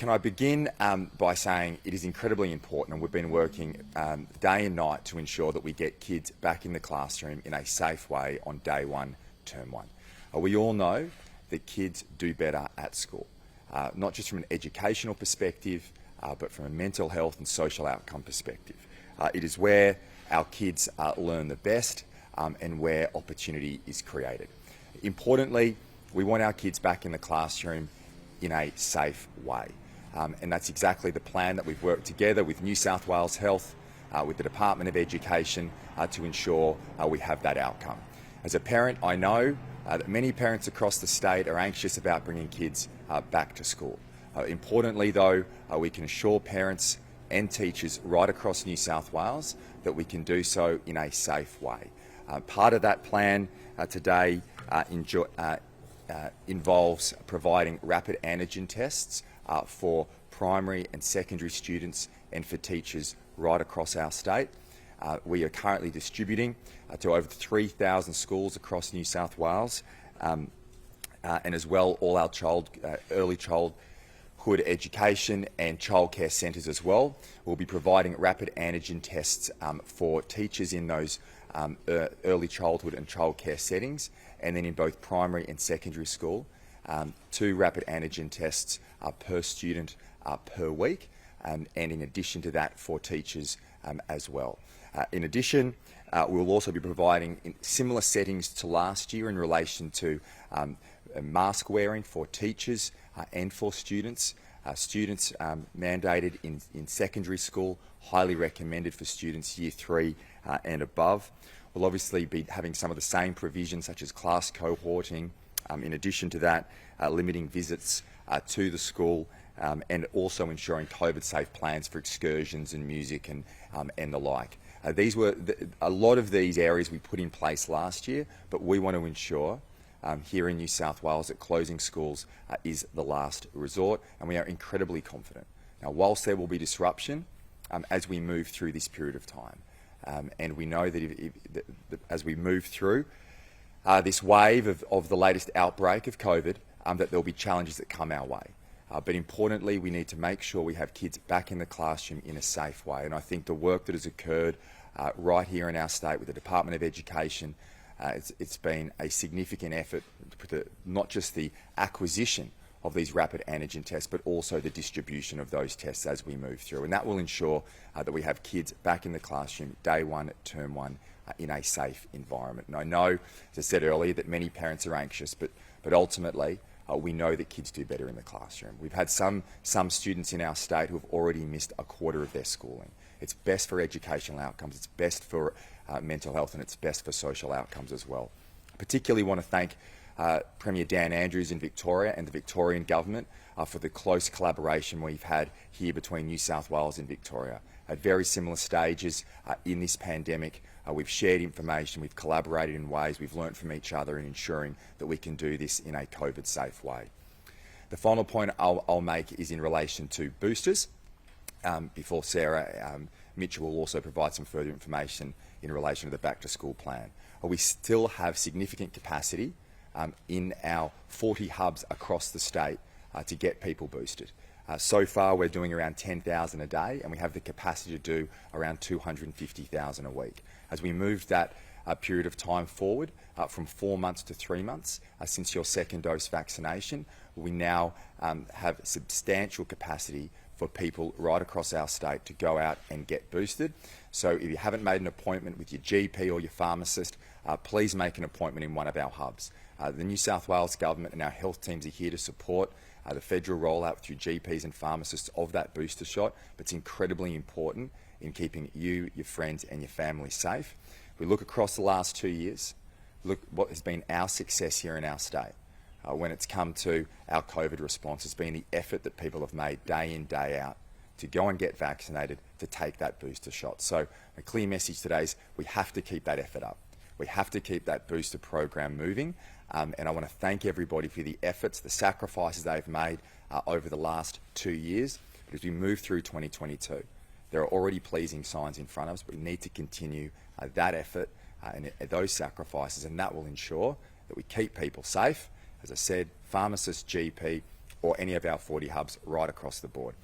Can I begin by saying it is incredibly important, and we've been working day and night to ensure that we get kids back in the classroom in a safe way on day one, term one. We all know that kids do better at school, not just from an educational perspective, but from a mental health and social outcome perspective. It is where our kids learn the best and where opportunity is created. Importantly, we want our kids back in the classroom in a safe way. And that's exactly the plan that we've worked together with New South Wales Health, with the Department of Education to ensure we have that outcome. As a parent, I know that many parents across the state are anxious about bringing kids back to school. Importantly though, we can assure parents and teachers right across New South Wales that we can do so in a safe way. Part of that plan today involves providing rapid antigen tests for primary and secondary students and for teachers right across our state. We are currently distributing to over 3,000 schools across New South Wales, and as well all our early childhood education and childcare centres as well. We'll be providing rapid antigen tests for teachers in those early childhood and childcare settings, and then in both primary and secondary school, 2 rapid antigen tests per student per week, and in addition to that for teachers as well. In addition, we'll also be providing in similar settings to last year in relation to mask wearing for teachers and for students. Students mandated in secondary school, highly recommended for students year 3 and above. We'll obviously be having some of the same provisions such as class cohorting, in addition to that limiting visits to the school, and also ensuring COVID-safe plans for excursions and music and the like. These were a lot of these areas we put in place last year, but we want to ensure here in New South Wales that closing schools is the last resort, and we are incredibly confident. Now, whilst there will be disruption as we move through this period of time, and we know that as we move through this wave of the latest outbreak of COVID, that there'll be challenges that come our way. But importantly, we need to make sure we have kids back in the classroom in a safe way. And I think the work that has occurred right here in our state with the Department of Education, it's been a significant effort, not just the acquisition of these rapid antigen tests, but also the distribution of those tests as we move through. And that will ensure that we have kids back in the classroom day one, term one, in a safe environment. And I know, as I said earlier, that many parents are anxious, but ultimately, we know that kids do better in the classroom. We've had some students in our state who have already missed a quarter of their schooling. It's best for educational outcomes, it's best for mental health, and it's best for social outcomes as well. I particularly want to thank Premier Dan Andrews in Victoria and the Victorian Government for the close collaboration we've had here between New South Wales and Victoria. At very similar stages in this pandemic, we've shared information, we've collaborated in ways, we've learnt from each other in ensuring that we can do this in a COVID-safe way. The final point I'll make is in relation to boosters. Before Sarah, Mitchell will also provide some further information in relation to the back-to-school plan. We still have significant capacity in our 40 hubs across the state to get people boosted. So far, we're doing around 10,000 a day, and we have the capacity to do around 250,000 a week. As we move that period of time forward from 4 months to 3 months since your second dose vaccination, we now have substantial capacity for people right across our state to go out and get boosted. So if you haven't made an appointment with your GP or your pharmacist, please make an appointment in one of our hubs. The New South Wales Government and our health teams are here to support the federal rollout through GPs and pharmacists of that booster shot, but it's incredibly important in keeping you, your friends and your family safe. We look across the last 2 years, look what has been our success here in our state. When it's come to our COVID response, it's been the effort that people have made day in, day out to go and get vaccinated, to take that booster shot. So a clear message today is we have to keep that effort up. We have to keep that booster program moving, and I want to thank everybody for the efforts, the sacrifices they've made over the last 2 years. But as we move through 2022, there are already pleasing signs in front of us, but we need to continue that effort and those sacrifices, and that will ensure that we keep people safe. As I said, pharmacist, GP, or any of our 40 hubs right across the board.